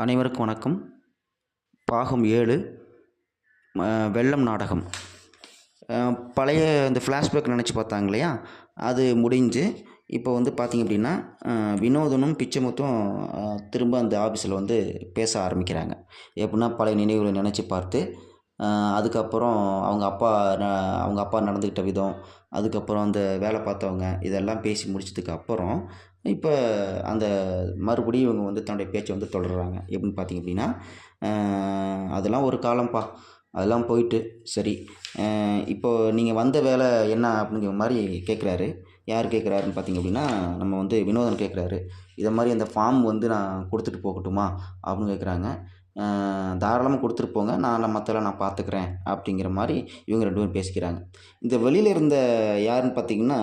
அனைவருக்கும் வணக்கம். பாகம் 7 வெள்ளம் நாடகம். பழைய இந்த ஃப்ளாஷ்பேக் நினச்சி பார்த்தாங்க இல்லையா, அது முடிஞ்சு இப்போ வந்து பார்த்திங்க அப்படின்னா வினோதனும் பிச்சைமுத்தும் திரும்ப அந்த ஆஃபீஸில் வந்து பேச ஆரம்பிக்கிறாங்க. எப்படின்னா பழைய நினைவுகளை நினச்சி பார்த்து அதுக்கப்புறம் அவங்க அப்பா நடந்துக்கிட்ட விதம், அதுக்கப்புறம் அந்த வேலை பார்த்தவங்க இதெல்லாம் பேசி முடிச்சதுக்கு அப்புறம் இப்போ அந்த மறுபடியும் இவங்க வந்து தன்னுடைய பேச்சை வந்து தொடர்றாங்க. எப்படின்னு பார்த்திங்க அப்படின்னா, அதெல்லாம் ஒரு காலம்ப்பா, அதெல்லாம் போயிட்டு சரி, இப்போது நீங்கள் வந்த வேலை என்ன அப்படிங்கிற மாதிரி கேட்குறாரு. யார் கேட்குறாருன்னு பார்த்திங்க அப்படின்னா, நம்ம வந்து வினோதன் கேட்குறாரு. இதை மாதிரி அந்த ஃபார்ம் வந்து நான் கொடுத்துட்டு போகட்டுமா அப்படின்னு கேட்குறாங்க. தாராளமாக கொடுத்துட்டு போங்க, நான் மற்றெல்லாம் நான் பார்த்துக்கிறேன் அப்படிங்கிற மாதிரி இவங்க 2 பேரும் பேசிக்கிறாங்க. இந்த வெளியில் இருந்த யாருன்னு பார்த்திங்கன்னா,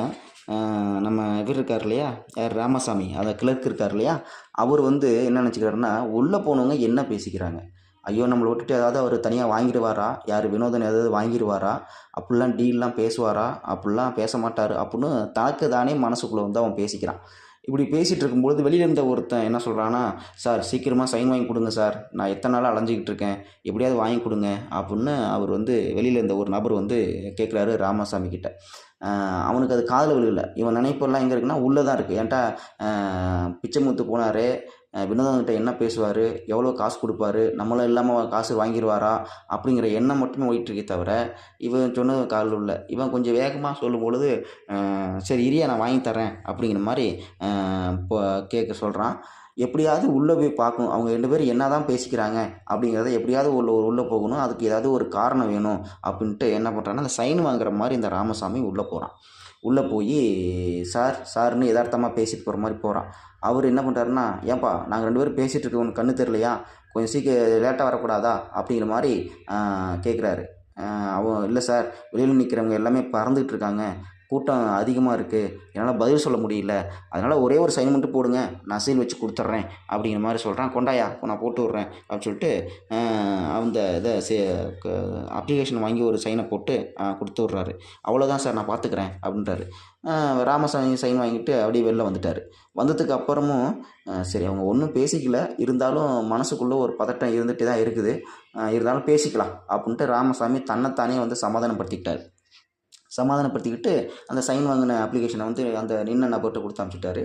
நம்ம இவர் இருக்கார் இல்லையா, யார் ராமசாமி, அந்த கிளர்க் இருக்கார் இல்லையா, அவர் வந்து என்ன நினச்சிக்கிறாருன்னா, உள்ளே போனவங்க என்ன பேசிக்கிறாங்க, ஐயோ நம்மளை விட்டுட்டு ஏதாவது அவர் தனியாக வாங்கிடுவாரா, யார் வினோதன் ஏதாவது வாங்கிடுவாரா, அப்படிலாம் டீல்லாம் பேசுவாரா, அப்படிலாம் பேச மாட்டார் அப்படின்னு தனக்கு தானே மனசுக்குள்ளே வந்து அவன் பேசிக்கிறான். இப்படி பேசிகிட்டு இருக்கும்பொழுது வெளியில் இருந்த ஒருத்தன் என்ன சொல்கிறான்னா, சார் சீக்கிரமாக சைன் வாங்கி கொடுங்க சார், நான் எத்தனை நாளாக அலைஞ்சிக்கிட்டு இருக்கேன், எப்படியாவது வாங்கி கொடுங்க அப்படின்னு அவர் வந்து வெளியில் இருந்த ஒரு நபர் வந்து கேட்குறாரு ராமசாமி கிட்ட. அவனுக்கு அது காதில் விழுகல. இவன் நினைப்பெல்லாம் எங்கே இருக்குன்னா உள்ளே தான் இருக்குது. ஏன்ட்டா பிச்சைமுத்து போனார், வினோதன்கிட்ட என்ன பேசுவார், எவ்வளோ காசு கொடுப்பாரு, நம்மளும் இல்லாமல் காசு வாங்கிடுவாரா அப்படிங்கிற எண்ணம் மட்டுமே ஓடிட்டுருக்கே தவிர இவன் சொன்னது காதில் உள்ள. இவன் கொஞ்சம் வேகமாக சொல்லும்பொழுது சரி இரியா நான் வாங்கி தரேன் அப்படிங்கிற மாதிரி இப்போ கேட்க சொல்கிறான். எப்படியாவது உள்ளே போய் பார்க்கணும், அவங்க 2 பேரும் என்ன தான் பேசிக்கிறாங்க அப்படிங்கிறத எப்படியாவது உள்ளே போகணும், அதுக்கு ஏதாவது ஒரு காரணம் வேணும் அப்படின்ட்டு என்ன பண்ணுறான்னா, அந்த சைன் வாங்குற மாதிரி இந்த ராமசாமி உள்ளே போகிறான். உள்ளே போய் சார் சார்னு எதார்த்தமாக பேசிட்டு போகிற மாதிரி போகிறான். அவர் என்ன பண்ணுறாருன்னா, ஏன்பா நாங்கள் 2 பேரும் பேசிகிட்டு இருக்க உனக்கு கண்ணு தெரியலையா, கொஞ்சம் லேட்டாக வரக்கூடாதா அப்படிங்கிற மாதிரி கேட்குறாரு. அவன் இல்லை சார், வெளியில் நிற்கிறவங்க எல்லாமே பறந்துக்கிட்டு இருக்காங்க, கூட்டம் அதிகமாக இருக்குது, என்னால் பதில் சொல்ல முடியல, அதனால் ஒரே ஒரு சைன் மட்டும் போடுங்க, நான் சீல் வச்சு கொடுத்துட்றேன் அப்படிங்கிற மாதிரி சொல்கிறான். கொண்டாயா நான் போட்டு விட்றேன் அப்படின்னு சொல்லிட்டு அந்த இதை அப்ளிகேஷன் வாங்கி ஒரு சைனை போட்டு கொடுத்து விட்றாரு. அவ்வளோதான் சார் நான் பார்த்துக்கிறேன் அப்படின்றாரு. ராமசாமி சைன் வாங்கிட்டு அப்படியே வெளில வந்துட்டார். வந்ததுக்கு அப்புறமும் சரி அவங்க ஒன்றும் பேசிக்கல, இருந்தாலும் மனசுக்குள்ளே ஒரு பதட்டம் இருந்துகிட்டே தான் இருக்குது, இருந்தாலும் பேசிக்கலாம் அப்படின்ட்டு ராமசாமி தன்னைத்தானே வந்து சமாதானப்படுத்திக்கிட்டு அந்த சைன் வாங்கின அப்ளிகேஷனை வந்து அந்த நின்ன நபர்கிட்ட கொடுத்து அனுப்பிச்சிட்டாரு.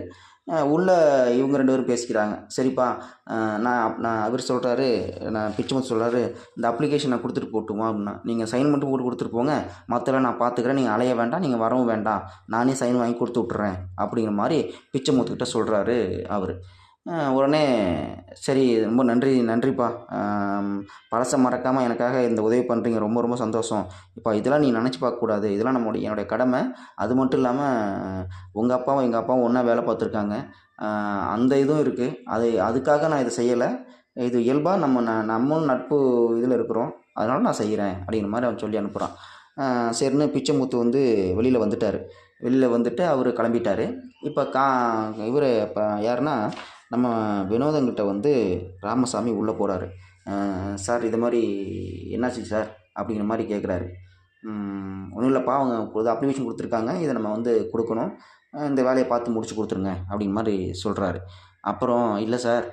உள்ளே இவங்க 2 பேரும் பேசிக்கிறாங்க. சரிப்பா, நான் அவர் சொல்கிறாரு, நான் பிச்சைமுத்து சொல்கிறாரு, இந்த அப்ளிகேஷன் நான் கொடுத்துட்டு போட்டுமா அப்படின்னா, நீங்கள் சைன் மட்டும் போட்டு கொடுத்துட்டு போங்க, மற்றெல்லாம் நான் பார்த்துக்கிறேன், நீங்கள் அலைய வேண்டாம், நீங்கள் வரவும் வேண்டாம், நானே சைன் வாங்கி கொடுத்து விட்டுறேன் அப்படிங்கிற மாதிரி பிச்சைமுத்துக்கிட்ட சொல்கிறாரு அவர். உடனே சரி ரொம்ப நன்றிப்பா, பழசை மறக்காமல் எனக்காக இந்த உதவி பண்ணுறீங்க, ரொம்ப ரொம்ப சந்தோஷம். இப்போ இதெல்லாம் நீ நினச்சி பார்க்கக்கூடாது, இதெல்லாம் என்னுடைய கடமை. அது மட்டும் இல்லாமல் உங்கள் அப்பாவும் எங்கள் அப்பாவும் ஒன்றா வேலை பார்த்துருக்காங்க, அந்த இதுவும் இருக்குது, அதுக்காக நான் இதை செய்யலை, இது இயல்பாக நம்மளும் நட்பு இதில் இருக்கிறோம், அதனால நான் செய்கிறேன் அப்படிங்கிற மாதிரி அவன் சொல்லி அனுப்புகிறான். சரின்னு பிச்சைமுத்து வந்து வெளியில் வந்துட்டு அவர் கிளம்பிட்டார். இப்போ இவர் இப்போ யாருன்னா நம்ம வினோதங்கிட்ட வந்து ராமசாமி உள்ளே போகிறாரு. சார் இது மாதிரி என்னாச்சு சார் அப்படிங்கிற மாதிரி கேட்குறாரு. ஒன்றும் இல்லைப்பா, அவங்க ஒரு அப்ளிகேஷன் கொடுத்துருக்காங்க, இதை நம்ம வந்து கொடுக்கணும், இந்த வேலையை பார்த்து முடிச்சு கொடுத்துருங்க அப்படிங்கிற மாதிரி சொல்கிறாரு. அப்புறம் இல்லை சார்,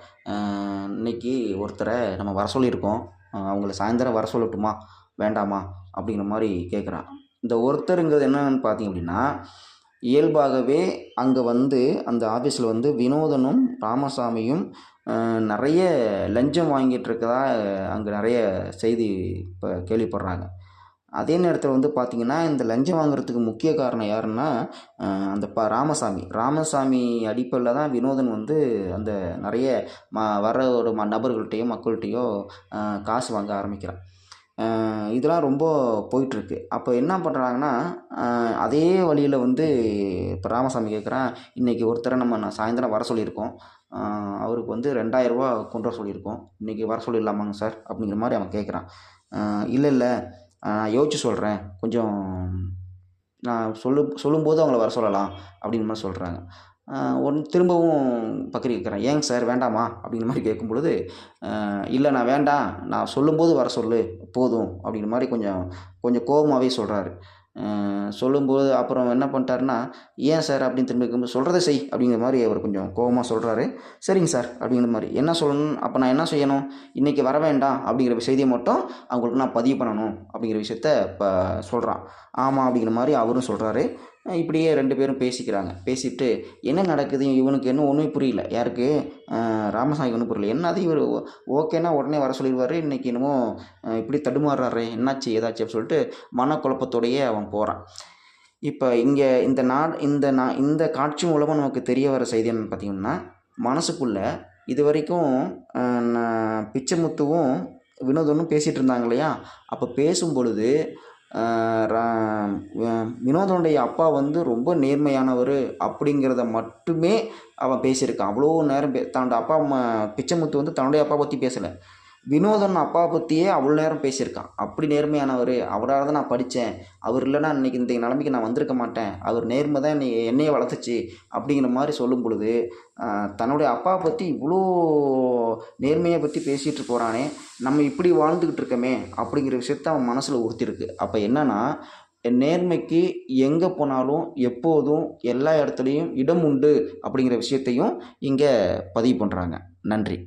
இன்றைக்கி ஒருத்தரை நம்ம வர சொல்லியிருக்கோம், அவங்கள சாயந்தரம் வர சொல்லட்டுமா வேண்டாமா அப்படிங்கிற மாதிரி கேட்குறான். இந்த ஒருத்தருங்கிறது என்னன்னு பார்த்தீங்க அப்படின்னா, இயல்பாகவே அங்கே வந்து அந்த ஆஃபீஸில் வந்து வினோதனும் ராமசாமியும் நிறைய லஞ்சம் வாங்கிட்டு இருக்கதா அங்கே நிறைய செய்தி இப்போ கேள்விப்படுறாங்க. அதே நேரத்தில் வந்து பார்த்திங்கன்னா, இந்த லஞ்சம் வாங்குறதுக்கு முக்கிய காரணம் யாருன்னா அந்த ராமசாமி அடிப்படையில் தான் வினோதன் வந்து அந்த நிறைய வர ஒரு நபர்கள்ட்டையோ மக்கள்கிட்டையோ காசு வாங்க ஆரம்பிக்கிறான். இதெல்லாம் ரொம்ப போயிட்டுருக்கு. அப்போ என்ன பண்ணுறாங்கன்னா, அதே வழியில் வந்து இப்போ ராமசாமி கேட்குறான், இன்றைக்கி ஒருத்தரை நான் சாயந்தரம் வர சொல்லியிருக்கோம், அவருக்கு வந்து ரூ. 2000 கொண்டு வர சொல்லியிருக்கோம், இன்றைக்கி வர சொல்லிடலாமாங்க சார் அப்படிங்கிற மாதிரி அவன் கேட்குறான். இல்லை நான் யோசிச்சு சொல்கிறேன், கொஞ்சம் நான் சொல்லும்போது அவங்கள வர சொல்லலாம் அப்படிங்கிற மாதிரி சொல்கிறாங்க. திரும்பவும் பக்கரி கேட்குறேன், ஏங்க சார் வேண்டாமா அப்படிங்கிற மாதிரி கேட்கும் பொழுது, இல்லை நான் வேண்டாம், நான் சொல்லும்போது வர சொல்லு போதும் அப்படிங்கிற மாதிரி கொஞ்சம் கோபமாகவே சொல்கிறாரு. சொல்லும்போது அப்புறம் என்ன பண்ணிட்டாருன்னா, "ஏன் சார்?" அப்படின்னு திரும்பி கேட்கும்போது, "சொல்றத செய்" அப்படிங்கிற மாரி அவர் கொஞ்சம் கோவமா சொல்றாரு. "சரிங்க சார்" அப்படிங்கிற மாரி. என்ன சொல்லணும், அப்ப நான் என்ன செய்யணும்? "இன்னைக்கு வர வேண்டாம்" அப்படிங்கிற செய்திய மட்டும் அவங்களுக்கு நான் பதிவு பண்ணணும் அப்படிங்கிற விஷயத்த இப்ப சொல்றான். ஆமா அப்படிங்கிற மாரி அவரும் சொல்றாரு. இப்படியே 2 பேரும் பேசிக்கிறாங்க. பேசிட்டு என்ன நடக்குது? இவனுக்கு இன்னும் ஒண்ணுமே புரியல. யாருக்கு? ராமசாமிக்கு ஒண்ணும் புரியல. என்னது இவரு ஓகேன்னா உடனே வர சொல்லிருவாரு. இன்னைக்கு என்னமோ இப்படி தடுமாறுறாரே! என்னாச்சு? ஏதாச்சு? அப்படின்னு சொல்லிட்டு மனக்குழப்பத்தோடயே அவன் போறான். இப்ப இங்க இந்த காட்சி மூலமா நமக்கு தெரிய வர செய்தி என்னன்னு பார்த்தீங்கன்னா, மனசுக்குள்ள இதுவரைக்கும் அ பிச்சைமுத்துவும், வினோதனும் பேசிட்டு இருந்தாங்க இல்லையா? அப்ப பேசும்பொழுது அ ரா அ வினோதனுடைய அப்பா வந்து ரொம்ப நேர்மையானவரு அப்படிங்கிறத மட்டுமே அவன் பேசியிருக்கான். அவ்வளோ நேரம் தன்னோட அப்பா பிச்சைமுத்து வந்து தன்னுடைய அப்பா பத்தி பேசல. வினோதன் அப்பாவ பத்தியே அவ்வளோ நேரம் பேசியிருக்கான். அப்படி நேர்மையானவரு. அவரால தான் நான் படிச்சேன். அவர் இல்லன்னா இன்னைக்கு இந்த நிலைமைக்கு நான் வந்திருக்க மாட்டேன். அவர் நேர்மை தான் என்னையே வளர்த்துச்சு. அப்படிங்கிற மாரி சொல்லும் பொழுது, அ தன்னுடைய அப்பாவ பத்தி இவ்வளோ நேர்மைய பத்தி பேசிட்டு போறானே, நம்ம இப்படி வாழ்ந்துகிட்டு இருக்கோமே! அப்படிங்கிற விஷயத்த அவன் மனசுல உறுத்தியிருக்கு. அப்ப என்னன்னா, நேர்மைக்கு எங்க போனாலும், எப்போதும், எல்லா இடத்துலயும் இடம் உண்டு அப்படிங்கிற விஷயத்தையும் இங்க பதிவு பண்றாங்க. நன்றி.